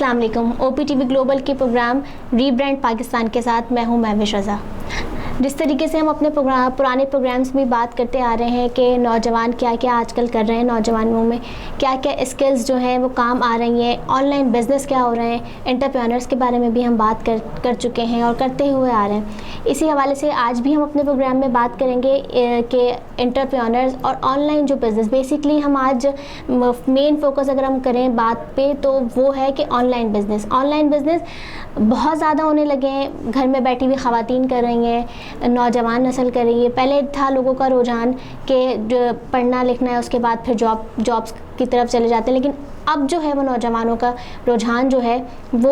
अस्सलाम वालेकुम। OPTV global के प्रोग्राम रीब्रांड पाकिस्तान के साथ मैं हूं महविश रज़ा। जिस तरीके से हम अपने पुराने प्रोग्राम्स में बात करते आ रहे हैं कि नौजवान क्या क्या आजकल कर रहे हैं, नौजवानों में क्या क्या स्किल्स जो हैं वो काम आ रही हैं, ऑनलाइन बिज़नेस क्या हो रहे हैं, एंटरप्रेन्योर्स के बारे में भी हम बात कर चुके हैं और करते हुए आ रहे हैं। इसी हवाले से आज भी हम अपने प्रोग्राम में बात करेंगे कि एंटरप्रेन्योर्स और ऑनलाइन जो बिज़नेस, बेसिकली हम आज मेन फोकस अगर हम करें बात पे तो वो है कि ऑनलाइन बिज़नेस बहुत ज़्यादा होने लगे हैं। घर में बैठी हुई ख़वातीन कर रही हैं, नौजवान नस्ल कर रही है। पहले था लोगों का रुझान कि पढ़ना लिखना है, उसके बाद फिर जॉब्स की तरफ चले जाते हैं, लेकिन अब जो है वो नौजवानों का रुझान जो है वो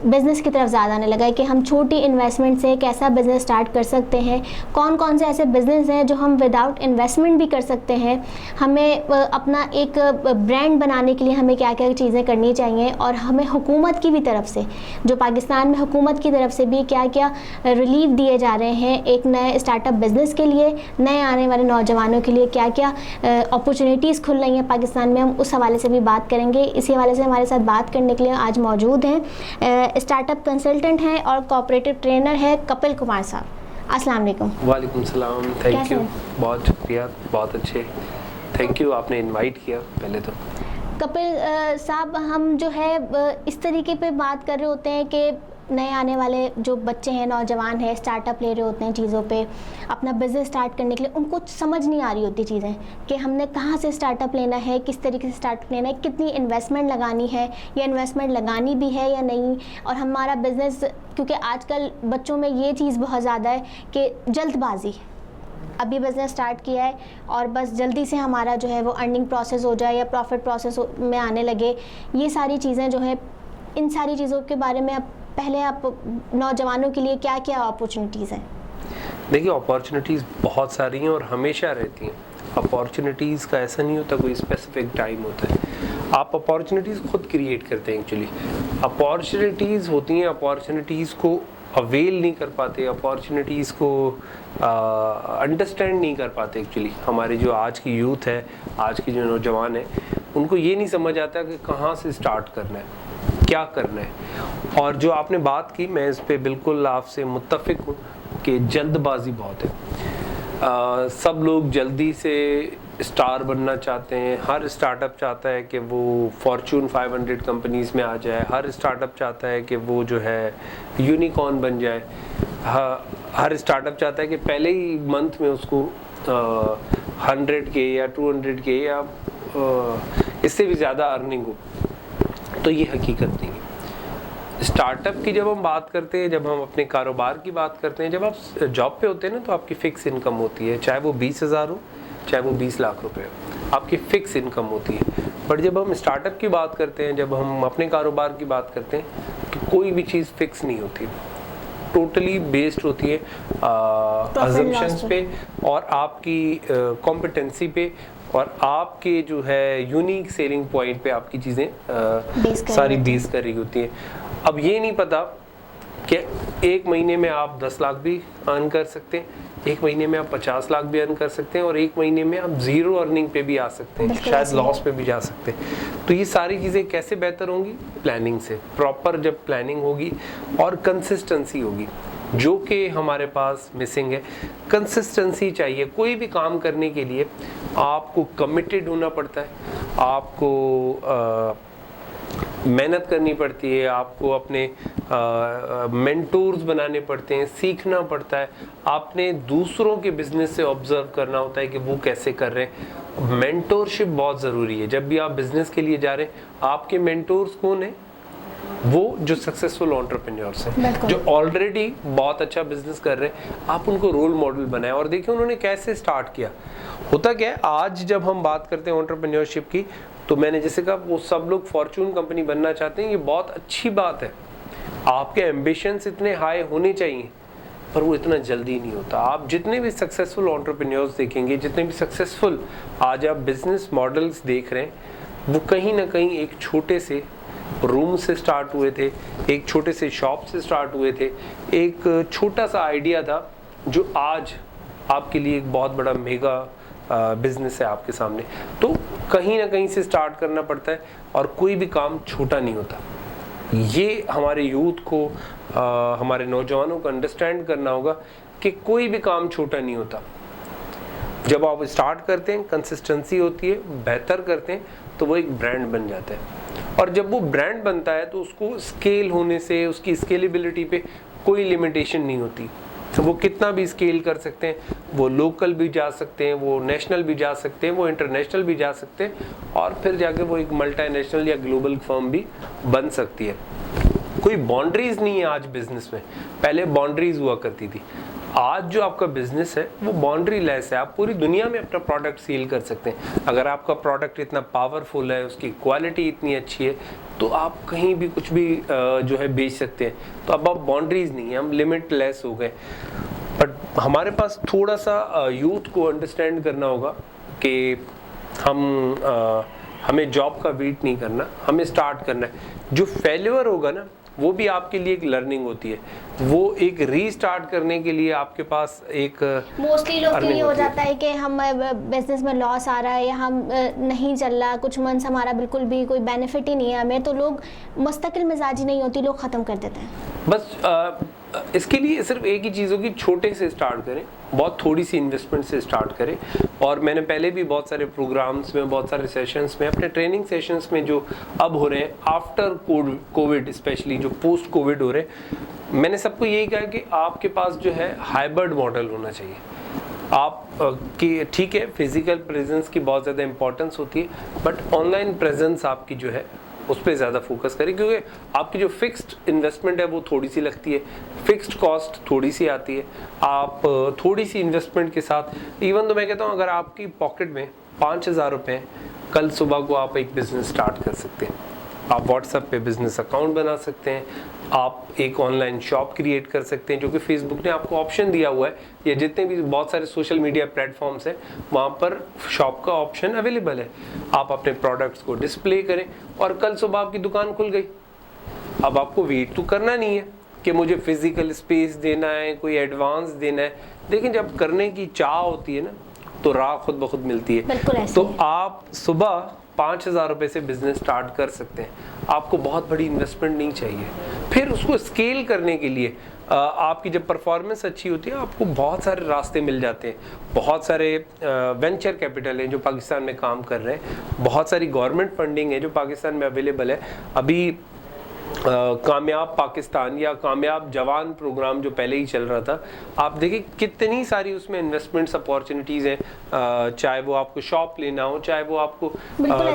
बिज़नेस की तरफ ज़्यादा आने लगा है कि हम छोटी इन्वेस्टमेंट से कैसा बिज़नेस स्टार्ट कर सकते हैं, कौन कौन से ऐसे बिज़नेस हैं जो हम विदाउट इन्वेस्टमेंट भी कर सकते हैं। हमें अपना एक ब्रांड बनाने के लिए हमें क्या क्या चीज़ें करनी चाहिए, और हमें हुकूमत की भी तरफ से, जो पाकिस्तान में हुकूमत की तरफ से भी क्या क्या रिलीफ दिए जा रहे हैं एक नए स्टार्टअप बिज़नेस के लिए, नए आने वाले नौजवानों के लिए क्या क्या अपॉर्चुनिटीज़ खुल रही हैं पाकिस्तान में, हम उस हवाले से भी बात करेंगे। इसी हवाले से हमारे साथ बात करने के लिए आज मौजूद हैं स्टार्टअप कंसल्टेंट हैं और कोऑपरेटिव ट्रेनर है कपिल कुमार साहब। अस्सलाम वालेकुम। वालेकुम सलाम। थैंक यू, बहुत शुक्रिया, बहुत अच्छे, थैंक यू, आपने इनवाइट किया। पहले तो कपिल साहब, हम जो है इस तरीके पे बात कर रहे होते हैं कि नए आने वाले जो बच्चे हैं, नौजवान हैं, स्टार्टअप ले रहे होते हैं चीज़ों पे, अपना बिज़नेस स्टार्ट करने के लिए उनको समझ नहीं आ रही होती चीज़ें कि हमने कहाँ से स्टार्टअप लेना है, किस तरीके से स्टार्टअप लेना है, कितनी इन्वेस्टमेंट लगानी है या इन्वेस्टमेंट लगानी भी है या नहीं। और हमारा बिज़नेस, क्योंकि आजकल बच्चों में ये चीज़ बहुत ज़्यादा है कि जल्दबाजी, अभी बिज़नेस स्टार्ट किया है और बस जल्दी से हमारा जो है वो अर्निंग प्रोसेस हो जाए या प्रॉफिट प्रोसेस में आने लगे। ये सारी चीज़ें जो है, इन सारी चीज़ों के बारे में पहले आप नौजवानों के लिए क्या क्या अपॉर्चुनिटीज़ हैं? देखिए, अपॉर्चुनिटीज़ बहुत सारी हैं और हमेशा रहती हैं। अपॉर्चुनिटीज़ का ऐसा नहीं होता कोई स्पेसिफिक टाइम होता है, आप अपॉर्चुनिटीज़ खुद क्रिएट करते हैं। एक्चुअली अपॉर्चुनिटीज़ होती हैं, अपॉर्चुनिटीज़ को अवेल नहीं कर पाते, अपॉर्चुनिटीज़ को अंडरस्टैंड नहीं कर पाते। एक्चुअली हमारे जो आज की यूथ है, आज की जो नौजवान है, उनको ये नहीं समझ आता कि कहाँ से स्टार्ट करना है, क्या करना है। और जो आपने बात की, मैं इस पे बिल्कुल आपसे मुत्तफिक हूँ कि जल्दबाजी बहुत है। सब लोग जल्दी से स्टार बनना चाहते हैं। हर स्टार्टअप चाहता है कि वो फॉर्च्यून 500 कंपनीज़ में आ जाए, हर स्टार्टअप चाहता है कि वो जो है यूनिकॉर्न बन जाए, हर स्टार्टअप चाहता है कि पहले ही मंथ में उसको 100K या 200K या इससे भी ज़्यादा अर्निंग हो। तो ये हकीकत नहीं है। स्टार्टअप की जब हम बात करते हैं, जब हम अपने कारोबार की बात करते हैं, जब आप जॉब पे होते हैं ना, तो आपकी फ़िक्स इनकम होती है, चाहे वो 20,000 हो, चाहे वो 20 लाख रुपए हो, आपकी फ़िक्स इनकम होती है। बट जब हम स्टार्टअप की बात करते हैं, जब हम अपने कारोबार की बात करते हैं, तो कोई भी चीज़ फ़िक्स नहीं होती, टोटली बेस्ड होती है अजम्पशंस पे और आपकी कॉम्पिटेंसी पे और आपके जो है यूनिक सेलिंग पॉइंट पे आपकी चीज़ें सारी बेस कर रही होती हैं। अब ये नहीं पता कि एक महीने में आप 10 लाख भी अर्न कर सकते हैं, एक महीने में आप 50 लाख भी अर्न कर सकते हैं और एक महीने में आप ज़ीरो अर्निंग पे भी आ सकते हैं, शायद लॉस पे भी जा सकते हैं। तो ये सारी चीज़ें कैसे बेहतर होंगी? प्लानिंग से। प्रॉपर जब प्लानिंग होगी और कंसिस्टेंसी होगी, जो कि हमारे पास मिसिंग है। कंसिस्टेंसी चाहिए कोई भी काम करने के लिए, आपको कमिटेड होना पड़ता है, आपको मेहनत करनी पड़ती है, आपको अपने मेंटोर्स बनाने पड़ते हैं, सीखना पड़ता है, आपने दूसरों के बिजनेस से ऑब्जर्व करना होता है कि वो कैसे कर रहे हैं। मेंटोरशिप बहुत ज़रूरी है। जब भी आप बिजनेस के लिए जा रहे हैं, आपके मेंटोर्स कौन है? वो जो सक्सेसफुल एंटरप्रेन्योर्स हैं, जो ऑलरेडी बहुत अच्छा बिजनेस कर रहे हैं, आप उनको रोल मॉडल बनाएं और देखिए उन्होंने कैसे स्टार्ट किया। होता क्या है, आज जब हम बात करते हैं एंटरप्रेन्योरशिप की, तो मैंने जैसे कहा, वो सब लोग फॉर्च्यून कंपनी बनना चाहते हैं, ये बहुत अच्छी बात है। आपके एम्बिशंस इतने हाई होने चाहिए, पर वो इतना जल्दी नहीं होता। आप जितने भी सक्सेसफुल एंटरप्रेन्योर्स देखेंगे, जितने भी सक्सेसफुल आज आप बिजनेस मॉडल्स देख रहे हैं, वो कहीं ना कहीं एक छोटे से रूम से स्टार्ट हुए थे, एक छोटे से शॉप से स्टार्ट हुए थे, एक छोटा सा आइडिया था जो आज आपके लिए एक बहुत बड़ा मेगा बिजनेस है आपके सामने। तो कहीं ना कहीं से स्टार्ट करना पड़ता है और कोई भी काम छोटा नहीं होता। ये हमारे यूथ को, हमारे नौजवानों को अंडरस्टैंड करना होगा कि कोई भी काम छोटा नहीं होता। जब आप स्टार्ट करते हैं, कंसिस्टेंसी होती है, बेहतर करते हैं, तो वो एक ब्रांड बन जाता है। और जब वो ब्रांड बनता है तो उसको स्केल होने से, उसकी स्केलेबिलिटी पे कोई लिमिटेशन नहीं होती। तो वो कितना भी स्केल कर सकते हैं, वो लोकल भी जा सकते हैं, वो नेशनल भी जा सकते हैं, वो इंटरनेशनल भी जा सकते हैं, और फिर जाके वो एक मल्टीनेशनल या ग्लोबल फर्म भी बन सकती है। कोई बाउंड्रीज नहीं है आज बिजनेस में, पहले बाउंड्रीज हुआ करती थी। आज जो आपका बिजनेस है वो बाउंड्री लेस है, आप पूरी दुनिया में अपना प्रोडक्ट सेल कर सकते हैं। अगर आपका प्रोडक्ट इतना पावरफुल है, उसकी क्वालिटी इतनी अच्छी है, तो आप कहीं भी कुछ भी जो है बेच सकते हैं। तो अब बाउंड्रीज नहीं है, हम लिमिट लेस हो गए। बट हमारे पास थोड़ा सा यूथ को अंडरस्टैंड करना होगा कि हमें जॉब का वेट नहीं करना, हमें स्टार्ट करना है। जो फेल्यूर होगा ना, वो भी आपके लिए एक लर्निंग होती है, वो एक रीस्टार्ट करने के लिए आपके पास एक मोस्टली लोग के लिए हो जाता है कि हम बिजनेस में लॉस आ रहा है या हम नहीं चल रहा, कुछ मंथ्स हमारा बिल्कुल भी कोई बेनिफिट ही नहीं है हमें, तो लोग मुस्तकिल मिजाजी नहीं होती, लोग ख़त्म कर देते हैं। बस इसके लिए सिर्फ एक ही चीज़ होगी, छोटे से स्टार्ट करें, बहुत थोड़ी सी इन्वेस्टमेंट से स्टार्ट करें। और मैंने पहले भी बहुत सारे प्रोग्राम्स में, बहुत सारे सेशंस में, अपने ट्रेनिंग सेशंस में जो अब हो रहे हैं आफ्टर कोविड, स्पेशली जो पोस्ट कोविड हो रहे हैं, मैंने सबको यही कहा कि आपके पास जो है हाइब्रिड मॉडल होना चाहिए। आप कि ठीक है, फिजिकल प्रेजेंस की बहुत ज़्यादा इंपॉर्टेंस होती है, बट ऑनलाइन प्रेजेंस आपकी जो है उस पर ज़्यादा फोकस करें, क्योंकि आपकी जो फिक्स्ड इन्वेस्टमेंट है वो थोड़ी सी लगती है, फिक्स्ड कॉस्ट थोड़ी सी आती है। आप थोड़ी सी इन्वेस्टमेंट के साथ, इवन तो मैं कहता हूँ अगर आपकी पॉकेट में 5,000 रुपये, कल सुबह को आप एक बिज़नेस स्टार्ट कर सकते हैं। आप व्हाट्सएप पे बिजनेस अकाउंट बना सकते हैं, आप एक ऑनलाइन शॉप क्रिएट कर सकते हैं, जो कि फेसबुक ने आपको ऑप्शन दिया हुआ है, या जितने भी बहुत सारे सोशल मीडिया प्लेटफॉर्म्स हैं वहाँ पर शॉप का ऑप्शन अवेलेबल है। आप अपने प्रोडक्ट्स को डिस्प्ले करें और कल सुबह आपकी दुकान खुल गई। अब आपको वेट तो करना नहीं है कि मुझे फिजिकल स्पेस देना है, कोई एडवांस देना है, लेकिन जब करने की चाह होती है ना, तो राह खुद ब खुद मिलती है। तो आप सुबह 5,000 रुपये से बिजनेस स्टार्ट कर सकते हैं। आपको बहुत बड़ी इन्वेस्टमेंट नहीं चाहिए। फिर उसको स्केल करने के लिए आपकी जब परफॉर्मेंस अच्छी होती है, आपको बहुत सारे रास्ते मिल जाते हैं। बहुत सारे वेंचर कैपिटल हैं जो पाकिस्तान में काम कर रहे हैं, बहुत सारी गवर्नमेंट फंडिंग है जो पाकिस्तान में अवेलेबल है। अभी कामयाब पाकिस्तान या कामयाब जवान प्रोग्राम जो पहले ही चल रहा था, आप देखिए कितनी सारी उसमें इन्वेस्टमेंट्स अपॉर्चुनिटीज़ हैं, चाहे वो आपको शॉप लेना हो, चाहे वो आपको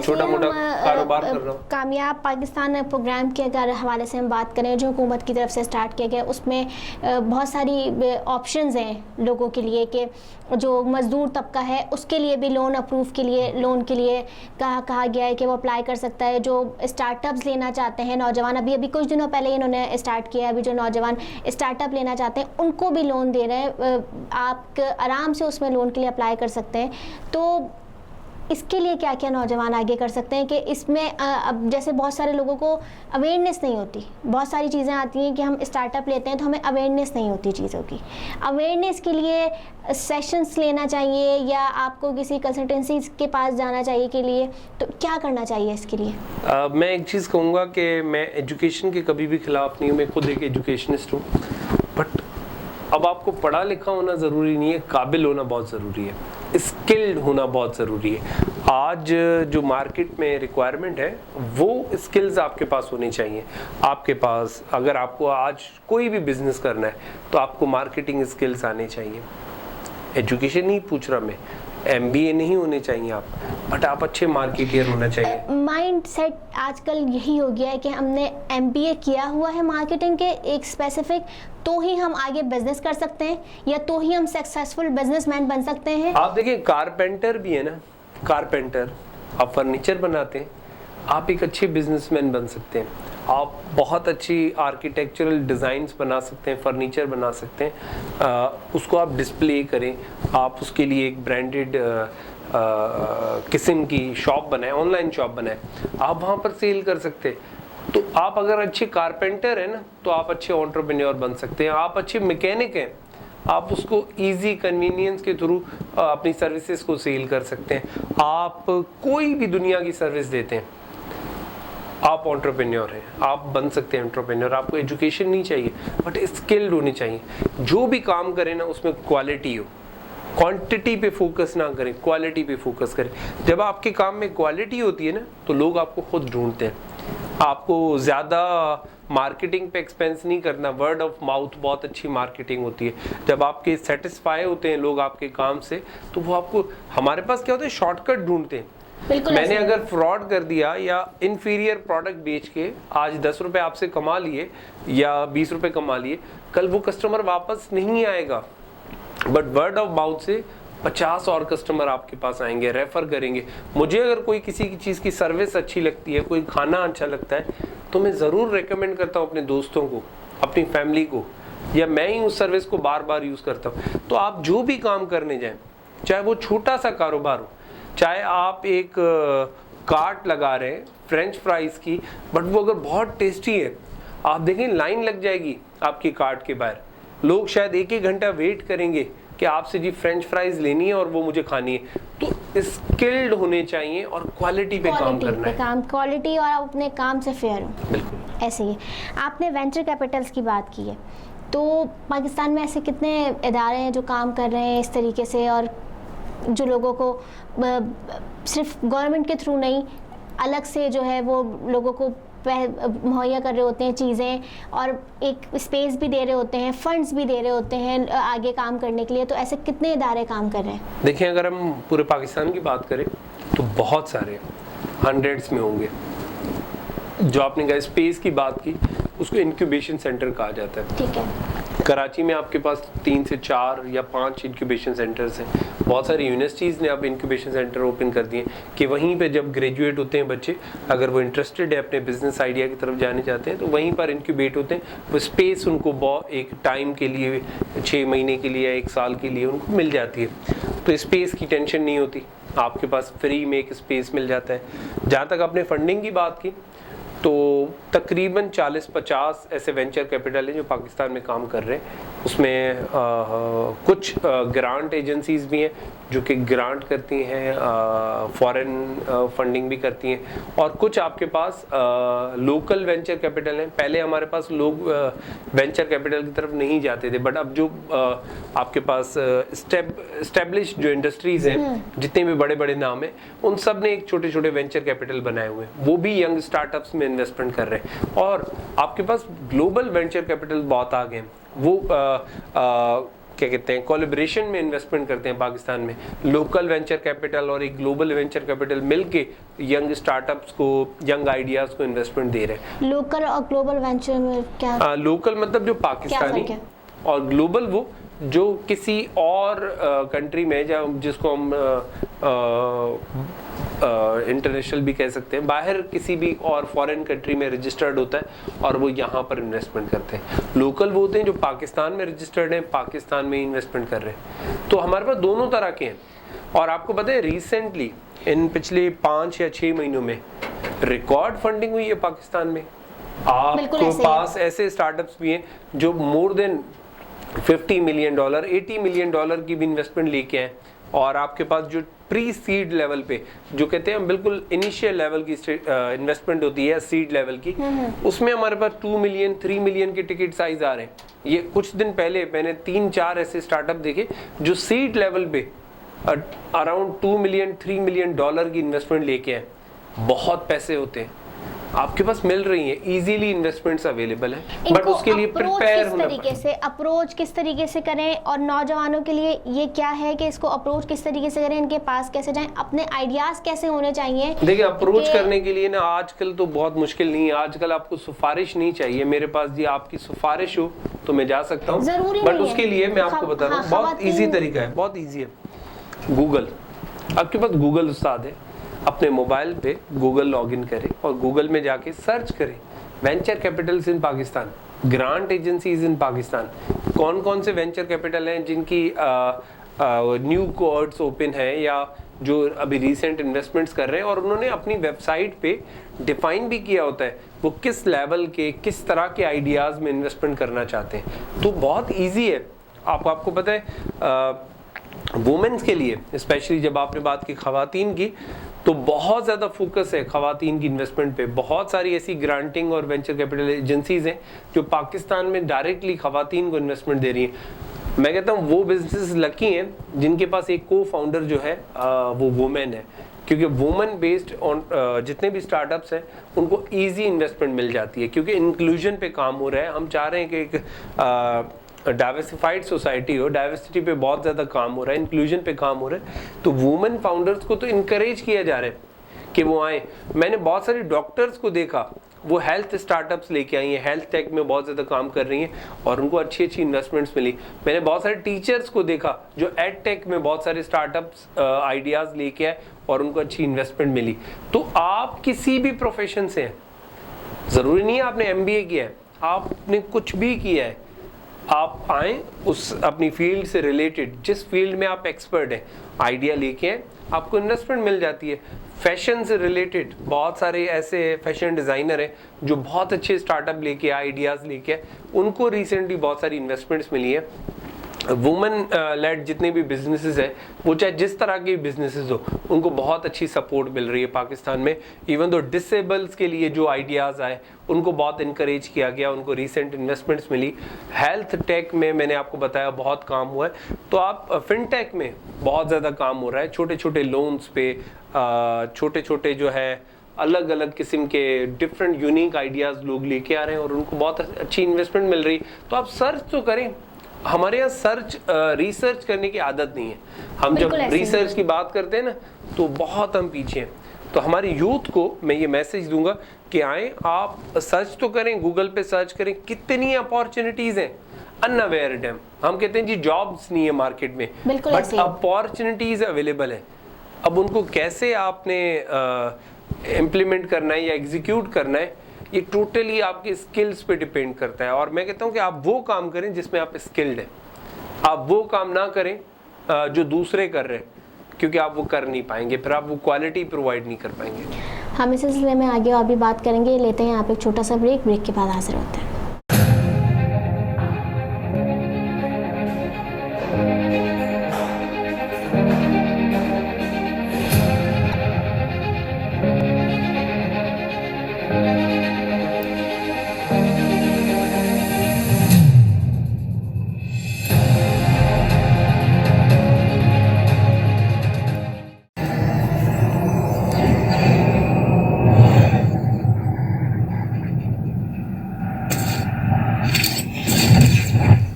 छोटा मोटा कारोबार करना हो। कामयाब पाकिस्तान प्रोग्राम के अगर हवाले से हम बात करें, जो हुकूमत की तरफ से स्टार्ट किया गया, उसमें बहुत सारी ऑप्शंस हैं लोगों के लिए कि जो मज़दूर तबका है उसके लिए भी लोन अप्रूव के लिए, लोन के लिए कहा गया है कि वो अप्लाई कर सकता है। जो स्टार्टअप्स लेना चाहते हैं नौजवान, अभी कुछ दिनों पहले इन्होंने स्टार्ट किया है, अभी जो नौजवान स्टार्टअप लेना चाहते हैं उनको भी लोन दे रहे हैं, आप आराम से उसमें लोन के लिए अप्लाई कर सकते हैं। तो इसके लिए क्या क्या नौजवान आगे कर सकते हैं कि इसमें अब जैसे बहुत सारे लोगों को अवेयरनेस नहीं होती, बहुत सारी चीज़ें आती हैं कि हम स्टार्टअप लेते हैं तो हमें अवेयरनेस नहीं होती चीज़ों की। अवेयरनेस के लिए सेशंस लेना चाहिए या आपको किसी कंसल्टेंसी के पास जाना चाहिए के लिए, तो क्या करना चाहिए इसके लिए? मैं एक चीज़ कहूँगा कि मैं एजुकेशन के कभी भी खिलाफ नहीं हूँ, मैं खुद एक एजुकेशनिस्ट हूँ, बट अब आपको पढ़ा लिखा होना ज़रूरी नहीं है, काबिल होना बहुत ज़रूरी है, स्किल्ड होना बहुत ज़रूरी है। आज जो मार्केट में रिक्वायरमेंट है वो स्किल्स आपके पास होनी चाहिए। आपके पास अगर आपको आज कोई भी बिजनेस करना है तो आपको मार्केटिंग स्किल्स आने चाहिए। एजुकेशन नहीं पूछ रहा मैं, MBA नहीं होने चाहिए आप, बट आप अच्छे मार्केटियर होना चाहिए। माइंड सेट आजकल यही हो गया है कि हमने MBA किया हुआ है मार्केटिंग के एक स्पेसिफिक, तो ही हम आगे बिजनेस कर सकते हैं या तो ही हम सक्सेसफुल बिजनेसमैन बन सकते हैं। आप देखिए कारपेंटर भी है ना, कारपेंटर, आप फर्नीचर बनाते हैं, आप एक अच्छे बिजनेसमैन बन सकते हैं। आप बहुत अच्छी आर्किटेक्चरल डिज़ाइंस बना सकते हैं, फर्नीचर बना सकते हैं, उसको आप डिस्प्ले करें, आप उसके लिए एक ब्रांडेड किस्म की शॉप बनाएं, ऑनलाइन शॉप बनाएं, आप वहाँ पर सेल कर सकते हैं। तो आप अगर अच्छे कारपेंटर हैं ना, तो आप अच्छे एंटरप्रेन्योर बन सकते हैं। आप अच्छे मैकेनिक हैं, आप उसको इजी कन्वीनियंस के थ्रू अपनी सर्विसेज को सेल कर सकते हैं। आप कोई भी दुनिया की सर्विस देते हैं, आप एंटरप्रेन्योर हैं, आप बन सकते हैं एंटरप्रेन्योर। आपको एजुकेशन नहीं चाहिए बट स्किल्ड होनी चाहिए। जो भी काम करें ना उसमें क्वालिटी हो, क्वांटिटी पे फोकस ना करें, क्वालिटी पे फोकस करें। जब आपके काम में क्वालिटी होती है ना तो लोग आपको खुद ढूंढते हैं। आपको ज़्यादा मार्केटिंग पे एक्सपेंस नहीं करना, वर्ड ऑफ माउथ बहुत अच्छी मार्केटिंग होती है। जब आपके सेटिस्फाई होते हैं लोग आपके काम से तो वो आपको, हमारे पास क्या होता है, शॉर्टकट ढूंढते हैं। मैंने अगर फ्रॉड कर दिया या इन्फीरियर प्रोडक्ट बेच के आज 10 रुपए आपसे कमा लिए या 20 रुपए कमा लिए, कल वो कस्टमर वापस नहीं आएगा, बट वर्ड ऑफ माउथ से 50 और कस्टमर आपके पास आएंगे, रेफर करेंगे। मुझे अगर कोई किसी की चीज़ की सर्विस अच्छी लगती है, कोई खाना अच्छा लगता है, तो मैं ज़रूर रेकमेंड करता हूँ अपने दोस्तों को, अपनी फैमिली को, या मैं ही उस सर्विस को बार बार यूज़ करता हूँ। तो आप जो भी काम करने जाएं, चाहे वो छोटा सा कारोबार हो, चाहे आप एक कार्ट लगा रहे हैं फ्रेंच फ्राइज़ की, बट वो अगर बहुत टेस्टी है, आप देखें लाइन लग जाएगी आपकी कार्ट के बाहर। लोग शायद 1-1 घंटा वेट करेंगे कि आपसे जी फ्रेंच फ्राइज लेनी है और वो मुझे खानी है। तो स्किल्ड होने चाहिए और क्वालिटी पे काम करना है। काम क्वालिटी और आप अपने काम से फेयर हो। बिल्कुल ऐसे ही आपने वेंचर कैपिटल्स की बात की है, तो पाकिस्तान में ऐसे कितने इदारे हैं जो काम कर रहे हैं इस तरीके से, और जो लोगों को सिर्फ गवर्नमेंट के थ्रू नहीं, अलग से जो है वो लोगों को मुहैया कर रहे होते हैं चीज़ें, और एक स्पेस भी दे रहे होते हैं, फंड्स भी दे रहे होते हैं आगे काम करने के लिए। तो ऐसे कितने इदारे काम कर रहे हैं? देखिए, अगर हम पूरे पाकिस्तान की बात करें तो बहुत सारे, हंड्रेड्स में होंगे। जो आपने कहा स्पेस की बात की, उसको इंक्यूबेशन सेंटर कहा जाता है। ठीक है। कराची में आपके पास 3 से 4 या 5 इंक्यूबेशन सेंटर्स हैं। बहुत सारी यूनिवर्सिटीज़ ने अब इंक्यूबेशन सेंटर ओपन कर दिए कि वहीं पे जब ग्रेजुएट होते हैं बच्चे, अगर वो इंटरेस्टेड है अपने बिजनेस आइडिया की तरफ जाने चाहते हैं, तो वहीं पर इंक्यूबेट होते हैं। वो स्पेस उनको एक टाइम के लिए, 6 महीने के लिए या 1 साल के लिए उनको मिल जाती है। तो स्पेस की टेंशन नहीं होती, आपके पास फ्री में एक स्पेस मिल जाता है। जहाँ तक आपने फंडिंग की बात की, तो तकरीबन 40-50 ऐसे वेंचर कैपिटल हैं जो पाकिस्तान में काम कर रहे हैं। उसमें कुछ ग्रांट एजेंसीज भी हैं जो कि ग्रांट करती हैं, फॉरेन फंडिंग भी करती हैं, और कुछ आपके पास लोकल वेंचर कैपिटल हैं। पहले हमारे पास लोग वेंचर कैपिटल की तरफ नहीं जाते थे, बट अब जो आपके पास एस्टेब्लिश्ड जो इंडस्ट्रीज हैं, जितने भी बड़े बड़े नाम हैं, उन सब ने एक छोटे छोटे वेंचर कैपिटल बनाए हुए हैं। वो भी यंग स्टार्टअप्स में इन्वेस्टमेंट कर रहे हैं। और आपके पास ग्लोबल वेंचर कैपिटल बहुत आ गए हैं। वो क्या कहते हैं, कोलैबोरेशन में इन्वेस्टमेंट करते हैं पाकिस्तान में। लोकल वेंचर कैपिटल और एक ग्लोबल वेंचर कैपिटल मिलके यंग स्टार्टअप्स को, यंग आइडियाज को इन्वेस्टमेंट दे रहे हैं। लोकल और ग्लोबल वेंचर में क्या? लोकल मतलब जो पाकिस्तानी, और ग्लोबल वो जो किसी और कंट्री में, जिसको हम इंटरनेशनल भी कह सकते हैं, बाहर किसी भी और फॉरेन कंट्री में रजिस्टर्ड होता है और वो यहाँ पर इन्वेस्टमेंट करते हैं। लोकल वो होते हैं जो पाकिस्तान में रजिस्टर्ड हैं, पाकिस्तान में इन्वेस्टमेंट कर रहे हैं। तो हमारे पास दोनों तरह के हैं। और आपको पता है रिसेंटली इन पिछले 5 या 6 महीनों में रिकॉर्ड फंडिंग हुई है पाकिस्तान में। आपके पास ऐसे स्टार्टअप्स भी हैं जो मोर देन $50 मिलियन, $80 मिलियन की भी इन्वेस्टमेंट लेके आए। और आपके पास जो प्री सीड लेवल पे, जो कहते हैं बिल्कुल इनिशियल लेवल की इन्वेस्टमेंट होती है सीड लेवल की, उसमें हमारे पास 2 मिलियन 3 मिलियन के टिकट साइज आ रहे हैं। ये कुछ दिन पहले मैंने 3-4 ऐसे स्टार्टअप देखे जो सीड लेवल पे अराउंड 2 मिलियन 3 मिलियन की इन्वेस्टमेंट लेके आए। बहुत पैसे होते हैं, आपके पास मिल रही है, इजीली इन्वेस्टमेंट्स अवेलेबल है, बट उसके लिए प्रिपेयर होना पड़ेगा। अप्रोच किस तरीके से करें, और नौजवानों के लिए ये क्या है कि इसको अप्रोच किस तरीके से करें, इनके पास कैसे जाएं, अपने आइडियाज कैसे होने चाहिए? देखिए, अप्रोच करने के लिए ना आजकल तो बहुत मुश्किल नहीं है। आजकल आपको सिफारिश नहीं चाहिए, मेरे पास जी आपकी सिफारिश हो तो मैं जा सकता हूँ, बट उसके लिए मैं आपको बता रहा हूँ बहुत ईजी तरीका है, बहुत ईजी है। गूगल, आपके पास गूगल उस्ताद है, अपने मोबाइल पे गूगल लॉगिन करें और गूगल में जाके सर्च करें venture Capitals in Pakistan, grant agencies in Pakistan. कौन कौन से वेंचर कैपिटल हैं जिनकी न्यू कोर्ट्स ओपन है या जो अभी रिसेंट इन्वेस्टमेंट्स कर रहे हैं, और उन्होंने अपनी वेबसाइट पे डिफाइन भी किया होता है वो किस लेवल के, किस तरह के आइडियाज़ में इन्वेस्टमेंट करना चाहते हैं। तो बहुत ईजी है। आपको पता है वुमेन्स के लिए, स्पेशली जब आपने बात की ख़वातीन की, तो बहुत ज़्यादा फोकस है ख़वातीन की इन्वेस्टमेंट पे। बहुत सारी ऐसी ग्रांटिंग और वेंचर कैपिटल एजेंसीज हैं जो पाकिस्तान में डायरेक्टली ख़वातीन को इन्वेस्टमेंट दे रही हैं। मैं कहता हूँ वो बिजनेस लकी हैं जिनके पास एक को फाउंडर जो है वो वुमेन है, क्योंकि वुमेन बेस्ड ऑन जितने भी स्टार्टअप्स हैं उनको इजी इन्वेस्टमेंट मिल जाती है, क्योंकि इंक्लूजन पे काम हो रहा है। हम चाह रहे हैं कि एक डाइवर्सिफाइड सोसाइटी हो, डाइवर्सिटी पे बहुत ज़्यादा काम हो रहा है, इंक्लूजन पे काम हो रहा है। तो वुमेन फाउंडर्स को तो इनकरेज किया जा रहा है कि वो आए। मैंने बहुत सारे डॉक्टर्स को देखा, वो हेल्थ स्टार्टअप्स लेके आई हैं, हेल्थ टेक में बहुत ज़्यादा काम कर रही हैं और उनको अच्छी अच्छी इन्वेस्टमेंट्स मिली। मैंने बहुत सारे टीचर्स को देखा जो एड टेक में बहुत सारे स्टार्टअप्स आइडियाज़ लेके आए और उनको अच्छी इन्वेस्टमेंट मिली। तो आप किसी भी प्रोफेशन से हैं, ज़रूरी नहीं है आपने MBA किया है, आपने कुछ भी किया है, आप आए उस अपनी फील्ड से रिलेटेड, जिस फील्ड में आप एक्सपर्ट हैं, आइडिया लेके आए, आपको इन्वेस्टमेंट मिल जाती है। फैशन से रिलेटेड बहुत सारे ऐसे फैशन डिज़ाइनर हैं जो बहुत अच्छे स्टार्टअप लेके आए, आइडियाज़ लेके आए, उनको रिसेंटली बहुत सारी इन्वेस्टमेंट्स मिली है। वुमेन लेड जितने भी बिजनेसेस हैं, वो चाहे जिस तरह के बिजनेसेस हो, उनको बहुत अच्छी सपोर्ट मिल रही है पाकिस्तान में। इवन दो डिसेबल्स के लिए जो आइडियाज़ आए उनको बहुत इनकरेज किया गया, उनको रिसेंट इन्वेस्टमेंट्स मिली। हेल्थ टेक में मैंने आपको बताया बहुत काम हुआ है। तो आप फिनटेक में बहुत ज़्यादा काम हो रहा है, छोटे छोटे लोन्स पे छोटे छोटे जो है अलग अलग किस्म के डिफरेंट यूनिक आइडियाज़ लोग लेके आ रहे हैं और उनको बहुत अच्छी इन्वेस्टमेंट मिल रही। तो आप सर्च तो करें, हमारे यहाँ रिसर्च करने की आदत नहीं है। हम जब रिसर्च की बात करते हैं ना तो बहुत हम पीछे हैं। तो हमारे यूथ को मैं ये मैसेज दूंगा कि आए, आप सर्च तो करें, गूगल पे सर्च करें, कितनी अपॉर्चुनिटीज़ हैं। अनअवेयर्ड हैं, हम कहते हैं जी जॉब्स नहीं है मार्केट में, बट अपॉर्चुनिटीज़ अवेलेबल है। अब उनको कैसे आपने इम्प्लीमेंट करना है या एग्जीक्यूट करना है, ये टोटली आपके स्किल्स पे डिपेंड करता है। और मैं कहता हूँ कि आप वो काम करें जिसमें आप स्किल्ड हैं, आप वो काम ना करें जो दूसरे कर रहे हैं, क्योंकि आप वो कर नहीं पाएंगे, फिर आप वो क्वालिटी प्रोवाइड नहीं कर पाएंगे। हम इस सिलसिले में आगे और भी बात करेंगे, लेते हैं यहाँ पे एक छोटा सा ब्रेक के बाद हाजिर होते हैं।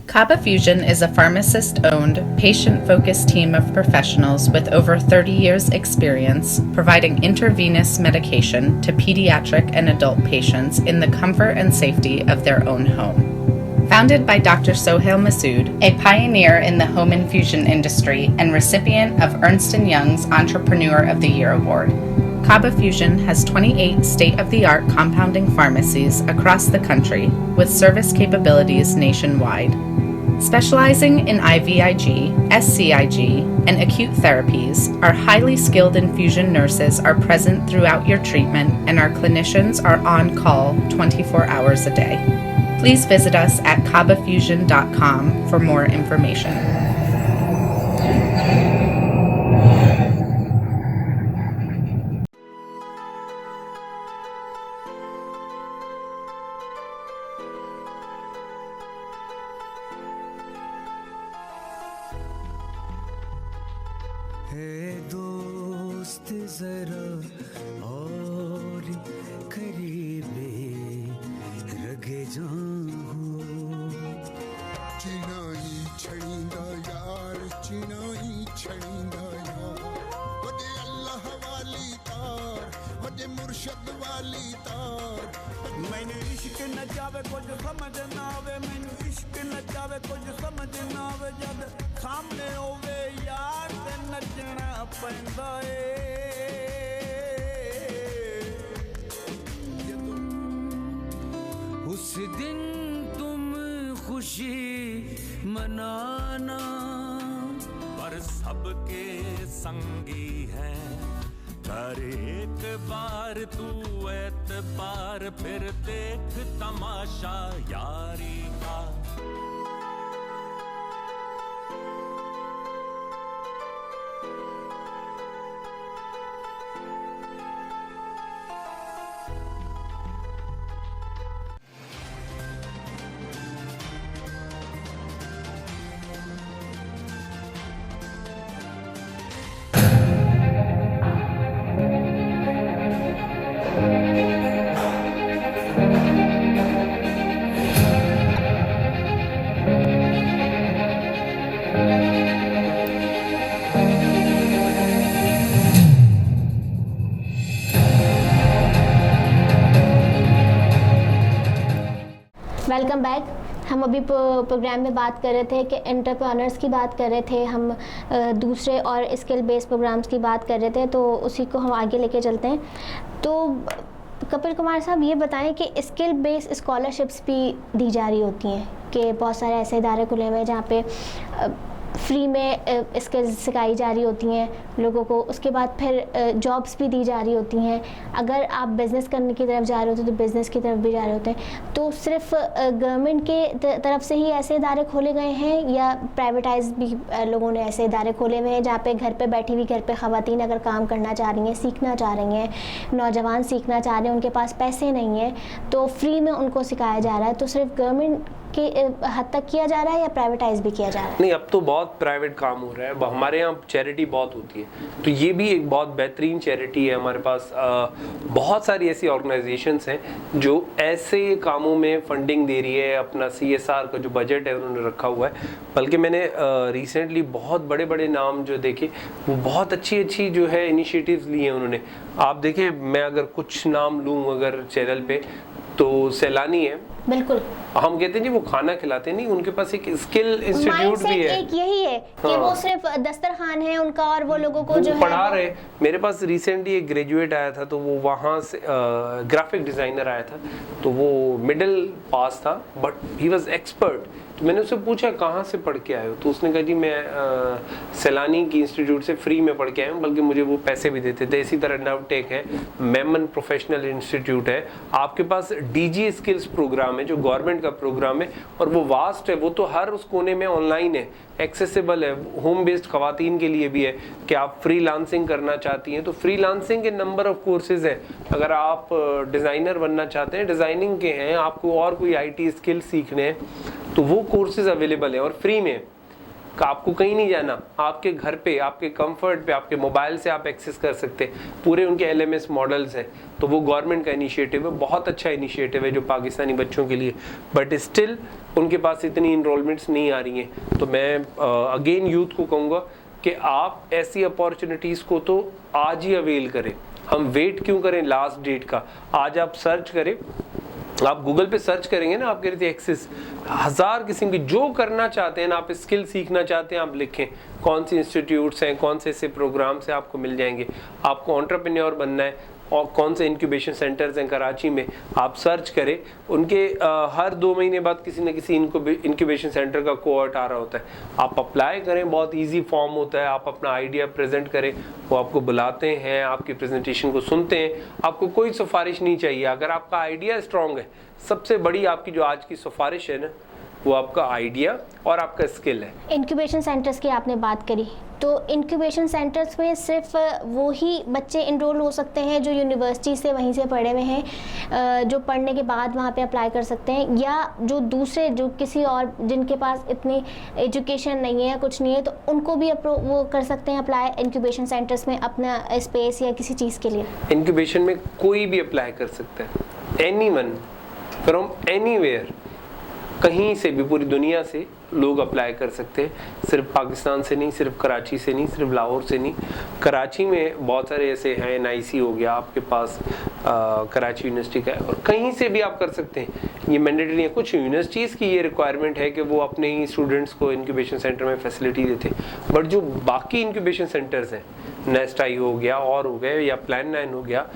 Kaba Fusion is a pharmacist-owned, patient-focused team of professionals with over 30 years' experience providing intravenous medication to pediatric and adult patients in the comfort and safety of their own home. Founded by Dr. Sohail Masood, a pioneer in the home infusion industry and recipient of Ernst & Young's Entrepreneur of the Year award, Kaba Fusion has 28 state-of-the-art compounding pharmacies across the country with service capabilities nationwide. Specializing in IVIG, SCIG, and acute therapies, our highly skilled infusion nurses are present throughout your treatment and our clinicians are on call 24 hours a day. Please visit us at kabafusion.com for more information. दोस्त जरा और करीबे रगे जाऊं चिनाई छड़ींदा यार चिनाई छड़ींदा यार वदे अल्लाह वाली तार वदे मुर्शद वाली तार मैंने इश्क न जावे कुछ समझ ना आवे मैंने इश्क न जावे कुछ समझ ना आवे जब सामने होवे यार ते नचना पैंदा उस दिन तुम खुशी मनाना पर सबके संगी हैं कर एक बार तू एतबार फिर देख तमाशा यारी का वेलकम बैक। हम अभी प्रोग्राम में बात कर रहे थे कि एंटरप्रेन्योर्स की बात कर रहे थे, हम दूसरे और स्किल बेस्ड प्रोग्राम्स की बात कर रहे थे, तो उसी को हम आगे लेके चलते हैं। तो कपिल कुमार साहब ये बताएं कि स्किल बेस्ड स्कॉलरशिप्स भी दी जा रही होती हैं कि बहुत सारे ऐसे इदारे खुले हुए हैं जहाँ पे फ्री में स्किल्स सिखाई जा रही होती हैं लोगों को, उसके बाद फिर जॉब्स भी दी जा रही होती हैं। अगर आप बिज़नेस करने की तरफ जा रहे होते तो बिज़नेस की तरफ भी जा रहे होते हैं। तो सिर्फ गवर्नमेंट के तरफ से ही ऐसे इदारे खोले गए हैं या प्राइवेटाइज भी लोगों ने ऐसे इदारे खोले हुए हैं जहाँ पे घर पे बैठी हुई घर पे ख़वातीन अगर काम करना चाह रही हैं, सीखना चाह रही हैं, नौजवान सीखना चाह रहे हैं, उनके पास पैसे नहीं हैं तो फ्री में उनको सिखाया जा रहा है। तो सिर्फ गवर्नमेंट के हद तक किया जा रहा है या प्राइवेटाइज भी किया जा रहा है? नहीं, अब तो बहुत प्राइवेट काम हो रहा है। हमारे यहाँ चैरिटी बहुत होती है, तो ये भी एक बहुत बेहतरीन चैरिटी है। हमारे पास बहुत सारी ऐसी ऑर्गेनाइजेशंस हैं जो ऐसे कामों में फंडिंग दे रही है। अपना CSR का जो बजट है उन्होंने रखा हुआ है। बल्कि मैंने रिसेंटली बहुत बड़े बड़े नाम जो देखे, वो बहुत अच्छी अच्छी जो है इनिशिएटिव्स लिए हैं उन्होंने। आप देखें, मैं अगर कुछ नाम लूँ अगर चैनल पे, तो सैलानी है। बिल्कुल, हम कहते हैं जी वो खाना खिलाते नहीं, उनके पास एक स्किल इंस्टीट्यूट भी है। एक यही है कि वो सिर्फ दस्तरखान है उनका और वो लोगों को जो है पढ़ा रहे। मेरे पास रिसेंटली एक ग्रेजुएट आया था, तो वो वहाँ से ग्राफिक डिजाइनर आया था, तो वो मिडिल पास था बट ही वाज एक्सपर्ट। तो मैंने उससे पूछा कहाँ से पढ़ के आए हो, तो उसने कहा जी मैं सैलानी की इंस्टीट्यूट से फ्री में पढ़ के आया हूँ, बल्कि मुझे वो पैसे भी देते थे। इसी तरह नवटेक है, मेमन प्रोफेशनल इंस्टीट्यूट है, आपके पास DG स्किल्स प्रोग्राम है जो गवर्नमेंट का प्रोग्राम है, और वो वास्ट है, वो तो हर उस कोने में ऑनलाइन है, एक्सेसिबल है। होम बेस्ड खवातीन के लिए भी है कि आप फ्रीलांसिंग करना चाहती हैं तो फ्रीलांसिंग के नंबर ऑफ कोर्सेज हैं। अगर आप डिज़ाइनर बनना चाहते हैं, डिज़ाइनिंग के हैं, आपको और कोई IT स्किल सीखने हैं, तो वो कोर्सेज अवेलेबल है और फ्री में। आपको कहीं नहीं जाना, आपके घर पे, आपके कंफर्ट पे, आपके मोबाइल से आप एक्सेस कर सकते हैं। पूरे उनके LMS मॉडल्स हैं। तो वो गवर्नमेंट का इनिशिएटिव है, बहुत अच्छा इनिशिएटिव है जो पाकिस्तानी बच्चों के लिए, बट स्टिल उनके पास इतनी इनरोलमेंट्स नहीं आ रही हैं। तो मैं अगेन यूथ को कहूँगा कि आप ऐसी अपॉर्चुनिटीज़ को तो आज ही अवेल करें। हम वेट क्यों करें लास्ट डेट का? आज आप सर्च करें, आप गूगल पे सर्च करेंगे ना, आप कह रहे थे एक्सेस 1000 किस्म की जो करना चाहते हैं ना, आप स्किल सीखना चाहते हैं, आप लिखें कौन सी इंस्टीट्यूट्स हैं, कौन से ऐसे प्रोग्राम्स हैं, आपको मिल जाएंगे। आपको एंटरप्रेन्योर बनना है और कौन से इंक्यूबेशन सेंटर्स हैं कराची में, आप सर्च करें। उनके हर 2 महीने बाद किसी न किसी इंक्यूबेशन सेंटर का कोहॉर्ट आ रहा होता है। आप अप्लाई करें, बहुत इजी फॉर्म होता है। आप अपना आइडिया प्रेजेंट करें, वो आपको बुलाते हैं, आपकी प्रेजेंटेशन को सुनते हैं। आपको कोई सिफारिश नहीं चाहिए। अगर आपका आइडिया स्ट्रॉन्ग है, सबसे बड़ी आपकी जो आज की सिफारिश है ना, वो आपका आइडिया और आपका स्किल है। इंक्यूबेशन सेंटर्स की आपने बात करी, तो इंक्यूबेशन सेंटर्स में सिर्फ वो ही बच्चे इनरोल हो सकते हैं जो यूनिवर्सिटी से वहीं से पढ़े हुए हैं, जो पढ़ने के बाद वहाँ पे अप्लाई कर सकते हैं, या जो दूसरे जो किसी और जिनके पास इतनी एजुकेशन नहीं है या कुछ नहीं है, तो उनको भी वो कर सकते हैं अप्लाई इंक्यूबेशन सेंटर्स में अपना स्पेस या किसी चीज़ के लिए? इंक्यूबेशन में कोई भी अप्लाई कर सकता है, एनीवन फ्रॉम एनीवेयर, कहीं से भी, पूरी दुनिया से लोग अप्लाई कर सकते हैं। सिर्फ पाकिस्तान से नहीं, सिर्फ कराची से नहीं, सिर्फ लाहौर से नहीं। कराची में बहुत सारे ऐसे हैं, NIC हो गया आपके पास, कराची यूनिवर्सिटी का है, और कहीं से भी आप कर सकते हैं। ये मैंडेटरी है। कुछ यूनिवर्सिटीज़ की ये रिक्वायरमेंट है कि वो अपने ही स्टूडेंट्स को इंक्यूबेशन सेंटर में फैसिलिटी देते हैं, बट जो बाकी इंक्यूबेशन सेंटर्स हैं, नेस्ट-आई हो गया और हो गए, या प्लान 9 हो गया,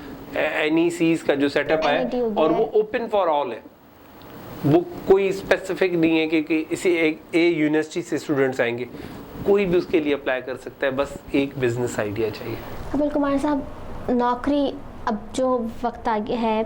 NECs का जो सेटअप है, और वो ओपन फॉर ऑल है। वो कोई स्पेसिफिक नहीं है कि इसी एक यूनिवर्सिटी से स्टूडेंट्स आएंगे, कोई भी उसके लिए अप्लाई कर सकता है, बस एक बिजनेस आइडिया चाहिए। कपिल कुमार साहब, नौकरी, अब जो वक्त आ गया है,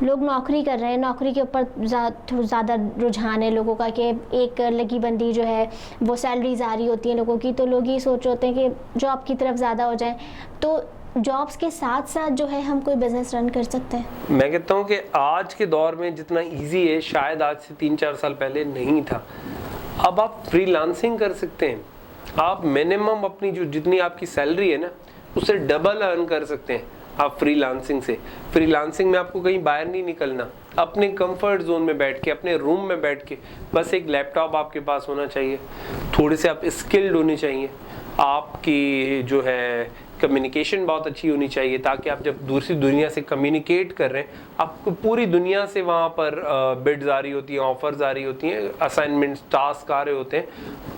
लोग नौकरी कर रहे हैं, नौकरी के ऊपर ज़्यादा रुझान है लोगों का कि एक लगी बंदी जो है वो सैलरीज आ रही होती हैं लोगों की, तो लोग ये सोच रहे होते हैं कि जॉब की तरफ ज़्यादा हो जाए। तो जॉब्स के साथ साथ जो है हम कोई बिजनेस रन कर सकते हैं? मैं कहता हूँ कि आज के दौर में जितना इजी है, शायद आज से 3-4 साल पहले नहीं था। अब आप फ्रीलांसिंग कर सकते हैं। आप मिनिमम अपनी जो जितनी आपकी सैलरी है ना, उससे डबल अर्न कर सकते हैं आप फ्रीलांसिंग से। फ्रीलांसिंग में आपको कहीं बाहर नहीं निकलना, अपने कंफर्ट जोन में बैठ के, अपने रूम में बैठ के, बस एक लैपटॉप आपके पास होना चाहिए, थोड़े से आप स्किल्ड होने चाहिए, आपकी जो है कम्युनिकेशन बहुत अच्छी होनी चाहिए, ताकि आप जब दूसरी दुनिया से कम्युनिकेट कर रहे हैं, आपको पूरी दुनिया से वहाँ पर बिड्स आ रही होती हैं, ऑफर्स आ रही होती हैं, असाइनमेंट्स, टास्क आ रहे होते हैं,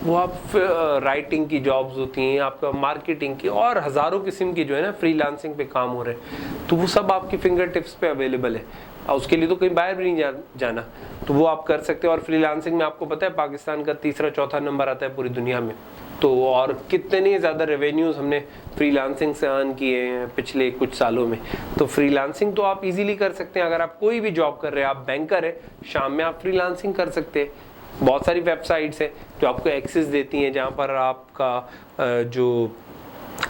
वो आप राइटिंग की जॉब्स होती हैं, आपका मार्केटिंग की, और हज़ारों किस्म की जो है ना फ्रीलांसिंग पे काम हो रहे हैं, तो वो सब आपकी फिंगर टिप्स पे अवेलेबल है। और उसके लिए तो कहीं बाहर भी नहीं जाना, तो वो आप कर सकते हैं। और फ्रीलांसिंग में आपको पता है पाकिस्तान का तीसरा चौथा नंबर आता है पूरी दुनिया में। तो और कितने ज़्यादा रेवेन्यूज़ हमने फ्रीलांसिंग से अर्न किए हैं पिछले कुछ सालों में। तो फ्रीलांसिंग तो आप इजीली कर सकते हैं। अगर आप कोई भी जॉब कर रहे हैं, आप बैंकर है, शाम में आप फ्रीलांसिंग कर सकते हैं। बहुत सारी वेबसाइट्स हैं जो आपको एक्सेस देती हैं, जहाँ पर आपका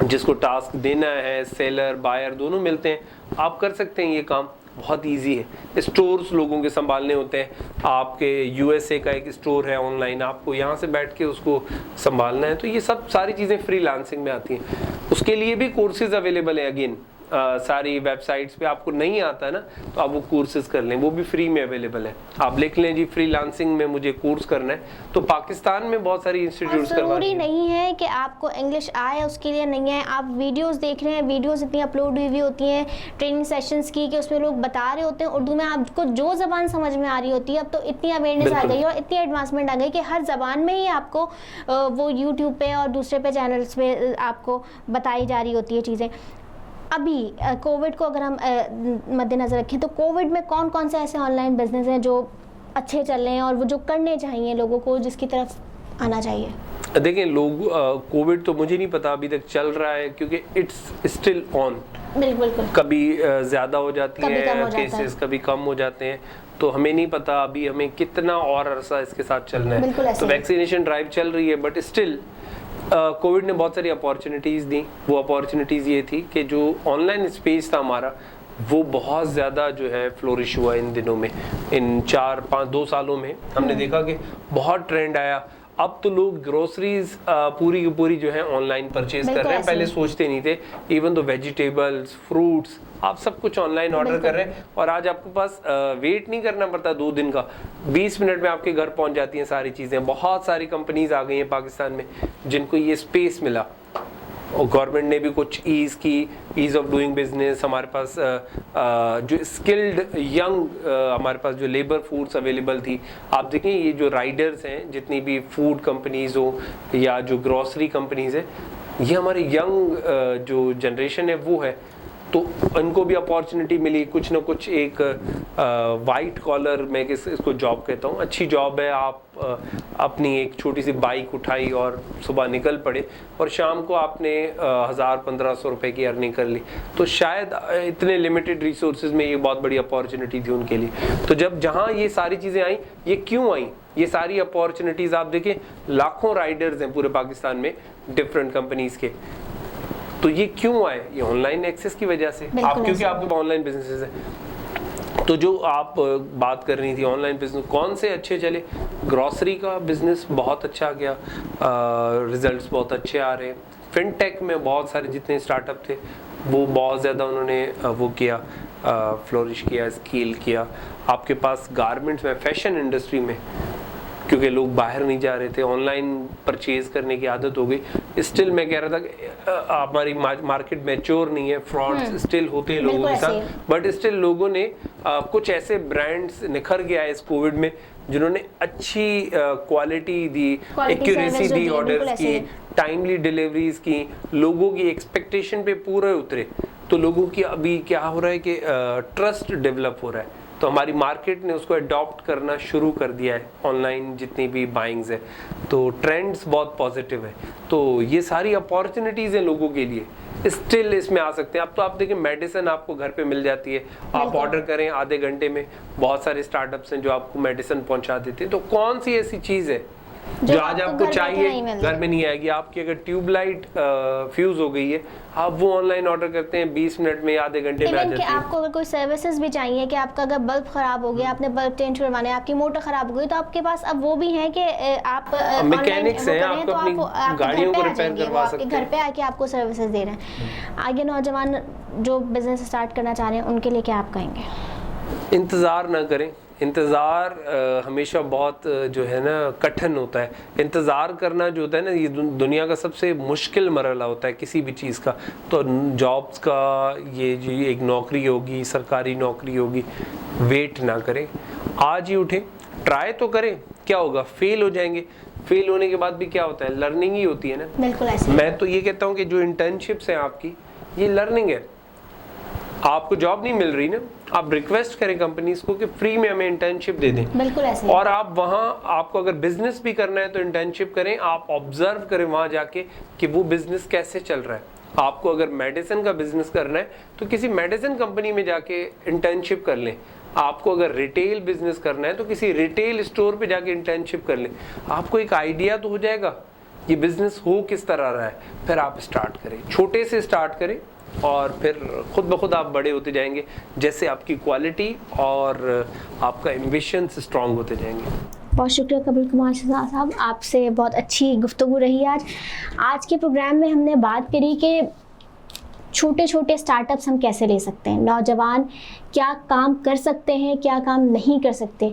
जिसको टास्क देना है, सेलर बायर दोनों मिलते हैं, आप कर सकते हैं। ये काम बहुत इजी है। स्टोर्स लोगों के संभालने होते हैं, आपके यूएसए का एक स्टोर है ऑनलाइन, आपको यहाँ से बैठ के उसको संभालना है। तो ये सब सारी चीज़ें फ्रीलांसिंग में आती हैं। उसके लिए भी कोर्सेज अवेलेबल है। अगेन सारी वेबसाइट्स पे आपको नहीं आता है ना, तो आप वो कोर्सेज कर लें, वो भी फ्री में अवेलेबल है। आप लिख लें जी फ्रीलांसिंग में मुझे कोर्स करना है, तो पाकिस्तान में बहुत सारी इंस्टीट्यूट्स जरूरी नहीं है कि आपको इंग्लिश आए, उसके लिए नहीं है। आप वीडियोस देख रहे हैं, वीडियोस इतनी अपलोड हुई होती हैं ट्रेनिंग सेशंस की कि उसमें लोग बता रहे होते हैं उर्दू में, आपको जो ज़बान समझ में आ रही होती है। अब तो इतनी अवेयरनेस आ गई है और इतनी एडवांसमेंट आ गई कि हर ज़बान में ही आपको वो यूट्यूब पे और दूसरे पे चैनल्स पे आपको बताई जा रही होती है चीज़ें। अभी कोविड को अगर हम मद्देनज़र रखें, तो कोविड में कौन कौन से ऐसे ऑनलाइन बिजनेस हैं जो अच्छे चल रहे हैं और वो जो करने चाहिए लोगों को, जिसकी तरफ आना चाहिए? देखिए, लोग कोविड तो मुझे नहीं पता अभी तक चल रहा है, क्योंकि इट्स स्टिल ऑन। बिल्कुल। कभी ज़्यादा हो जाती है केसेस, कभी कम हो जाते हैं, तो हमें नहीं पता अभी हमें कितना और अरसा इसके साथ चलना है। तो वैक्सीनेशन ड्राइव चल रही है, बट स्टिल कोविड ने बहुत सारी अपॉर्चुनिटीज़ दी। वो अपॉर्चुनिटीज़ ये थी कि जो ऑनलाइन स्पेस था हमारा, वो बहुत ज़्यादा जो है फ्लोरिश हुआ इन दिनों में। इन 4-5-2 सालों में हमने देखा कि बहुत ट्रेंड आया। अब तो लोग ग्रोसरीज पूरी की पूरी जो है ऑनलाइन परचेज कर रहे हैं, पहले सोचते नहीं थे। इवन तो वेजिटेबल्स, फ्रूट्स, आप सब कुछ ऑनलाइन ऑर्डर कर रहे हैं, और आज आपके पास वेट नहीं करना पड़ता 2 दिन का, 20 मिनट में आपके घर पहुंच जाती हैं सारी चीज़ें। बहुत सारी कंपनीज आ गई हैं पाकिस्तान में जिनको ये स्पेस मिला, और गवर्नमेंट ने भी कुछ ईज़ ऑफ डूइंग बिजनेस, हमारे पास जो स्किल्ड यंग हमारे पास जो लेबर फोर्स अवेलेबल थी। आप देखें ये जो राइडर्स हैं, जितनी भी फूड कंपनीज हो या जो ग्रॉसरी कंपनीज है, ये हमारे यंग जो जनरेशन है वो है, तो इनको भी अपॉर्चुनिटी मिली। कुछ ना कुछ एक वाइट कॉलर, मैं इसको जॉब कहता हूँ, अच्छी जॉब है। आप अपनी एक छोटी सी बाइक उठाई और सुबह निकल पड़े, और शाम को आपने 1000-1500 रुपए की अर्निंग कर ली। तो शायद इतने लिमिटेड रिसोर्सेज में ये बहुत बड़ी अपॉर्चुनिटी थी उनके लिए। तो जहाँ ये सारी चीज़ें आई, ये क्यों आई? ये सारी अपॉर्चुनिटीज़ आप देखें, लाखों राइडर्स हैं पूरे पाकिस्तान में डिफरेंट कंपनीज के, तो ये क्यों आए? ये ऑनलाइन एक्सेस की वजह से। आप क्योंकि आपके ऑनलाइन बिजनेसेस है। तो जो आप बात कर रही थी ऑनलाइन बिजनेस कौन से अच्छे चले, ग्रॉसरी का बिजनेस बहुत अच्छा गया, रिजल्ट्स बहुत अच्छे आ रहे हैं। फिनटेक में बहुत सारे जितने स्टार्टअप थे वो बहुत ज़्यादा उन्होंने वो किया, फ्लोरिश किया, स्केल किया। आपके पास गारमेंट्स में, फैशन इंडस्ट्री में, क्योंकि लोग बाहर नहीं जा रहे थे, ऑनलाइन परचेज करने की आदत हो गई। स्टिल मैं कह रहा था कि हमारी मार्केट मैच्योर नहीं है, फ्रॉड्स स्टिल होते हैं लोगों के साथ, बट स्टिल लोगों ने कुछ ऐसे ब्रांड्स निखर गया है इस कोविड में जिन्होंने अच्छी क्वालिटी दी, एक्यूरेसी दी ऑर्डर्स की, टाइमली डिलीवरीज की, लोगों की एक्सपेक्टेशन पे पूरे उतरे। तो लोगों की अभी क्या हो रहा है कि ट्रस्ट डेवलप हो रहा है, तो हमारी मार्केट ने उसको अडॉप्ट करना शुरू कर दिया है, ऑनलाइन जितनी भी बाइंग्स है। तो ट्रेंड्स बहुत पॉजिटिव है। तो ये सारी अपॉर्चुनिटीज़ हैं लोगों के लिए, स्टिल इसमें आ सकते हैं। अब तो आप देखिए मेडिसिन आपको घर पे मिल जाती है, आप ऑर्डर करें आधे घंटे में, बहुत सारे स्टार्टअप्स हैं जो आपको मेडिसिन पहुंचा देते हैं। तो कौन सी ऐसी चीज़ है जो आज आपको चाहिए घर में नहीं आएगी? आपकी अगर ट्यूबलाइट फ्यूज हो गई है, आप वो ऑनलाइन ऑर्डर करते हैं, 20 मिनट में, आधे घंटे में आ जाती है। आपको अगर कोई सर्विसेज भी चाहिए कि आपका अगर बल्ब खराब हो गया, आपने बल्ब चेंज करवाना है, आपकी मोटर खराब हो गई, तो आपके पास अब वो भी है कि आप मैकेनिक्स हैं, आपको अपनी गाड़ियों को रिपेयर करवा सकते हैं, घर पे आके आपको सर्विसेज दे रहे हैं। आगे नौजवान जो बिजनेस स्टार्ट करना चाह रहे हैं उनके लिए क्या आप कहेंगे? इंतज़ार ना करें, इंतज़ार हमेशा बहुत जो है ना कठिन होता है। इंतज़ार करना जो होता है ना, ये दुनिया का सबसे मुश्किल मरहला होता है किसी भी चीज़ का। तो जॉब्स का ये जो एक नौकरी होगी, सरकारी नौकरी होगी, वेट ना करें, आज ही उठें, ट्राई तो करें। क्या होगा, फेल हो जाएंगे, फेल होने के बाद भी क्या होता है, लर्निंग ही होती है ना। बिल्कुल ऐसे। मैं तो ये कहता हूँ कि जो इंटर्नशिप्स हैं आपकी, ये लर्निंग है। आपको जॉब नहीं मिल रही ना, आप रिक्वेस्ट करें कंपनीज को कि फ्री में हमें इंटर्नशिप दे दें। बिल्कुल ऐसे। और आप वहाँ, आपको अगर बिजनेस भी करना है तो इंटर्नशिप करें, आप ऑब्जर्व करें वहाँ जाके कि वो बिजनेस कैसे चल रहा है। आपको अगर मेडिसिन का बिजनेस करना है तो किसी मेडिसिन कंपनी में जाके इंटर्नशिप कर लें। आपको अगर रिटेल बिजनेस करना है तो किसी रिटेल स्टोर पे जाके इंटर्नशिप कर लें। आपको एक आइडिया तो हो जाएगा ये बिजनेस हो किस तरह रहा है। फिर आप स्टार्ट करें, छोटे से स्टार्ट करें और फिर खुद ब खुद आप बड़े होते जाएंगे, जैसे आपकी क्वालिटी और आपका एम्बिशन स्ट्रांग होते जाएंगे। बहुत शुक्रिया कपिल कुमार शहजाद साहब, आपसे बहुत अच्छी गुफ्तगू रही आज के प्रोग्राम में हमने बात करी कि छोटे छोटे स्टार्टअप्स हम कैसे ले सकते हैं, नौजवान क्या काम कर सकते हैं, क्या काम नहीं कर सकते।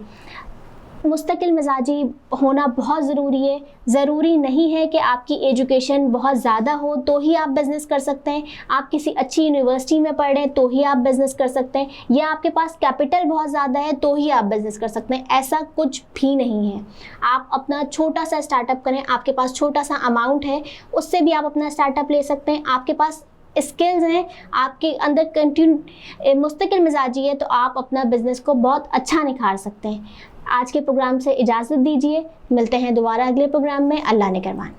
मुस्तकिल मिजाजी होना बहुत ज़रूरी है। ज़रूरी नहीं है कि आपकी एजुकेशन बहुत ज़्यादा हो तो ही आप बिज़नेस कर सकते हैं, आप किसी अच्छी यूनिवर्सिटी में पढ़ रहे हैं तो ही आप बिज़नेस कर सकते हैं, या आपके पास कैपिटल बहुत ज़्यादा है तो ही आप बिज़नेस कर सकते हैं। ऐसा कुछ भी नहीं है। आप अपना छोटा सा स्टार्टअप करें, आपके पास छोटा सा अमाउंट है, उससे भी आप अपना स्टार्टअप ले सकते हैं। आपके पास स्किल्स हैं, आपके अंदर कंटिन्यू मुस्तकिल मिजाजी है, तो आप अपना बिज़नेस को बहुत अच्छा निखार सकते हैं। आज के प्रोग्राम से इजाज़त दीजिए, मिलते हैं दोबारा अगले प्रोग्राम में। अल्लाह निगहबान।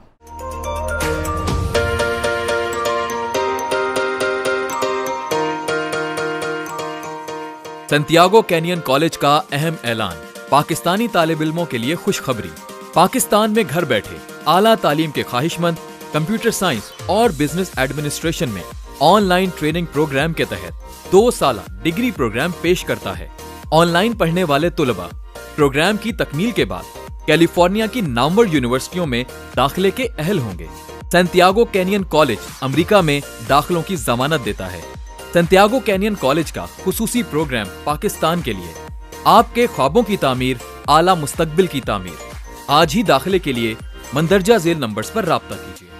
सैंटियागो कैनियन कॉलेज का अहम ऐलान, पाकिस्तानी तालिब इल्मों के लिए खुशखबरी। पाकिस्तान में घर बैठे आला तालीम के ख्वाहिशमंद कंप्यूटर साइंस और बिजनेस एडमिनिस्ट्रेशन में ऑनलाइन ट्रेनिंग प्रोग्राम के तहत 2 साला डिग्री प्रोग्राम पेश करता है। ऑनलाइन पढ़ने वाले तुलबा प्रोग्राम की तकमील के बाद कैलिफोर्निया की नामवर यूनिवर्सिटियों में दाखिले के अहल होंगे। सैंटियागो कैनियन कॉलेज अमेरिका में दाखिलों की जमानत देता है। सैंटियागो कैनियन कॉलेज का खुसूसी प्रोग्राम पाकिस्तान के लिए, आपके ख्वाबों की तामीर, आला मुस्तकबिल की तामीर। आज ही दाखिले के लिए मंदरजा झेल नंबर्स पर राब्ता कीजिए।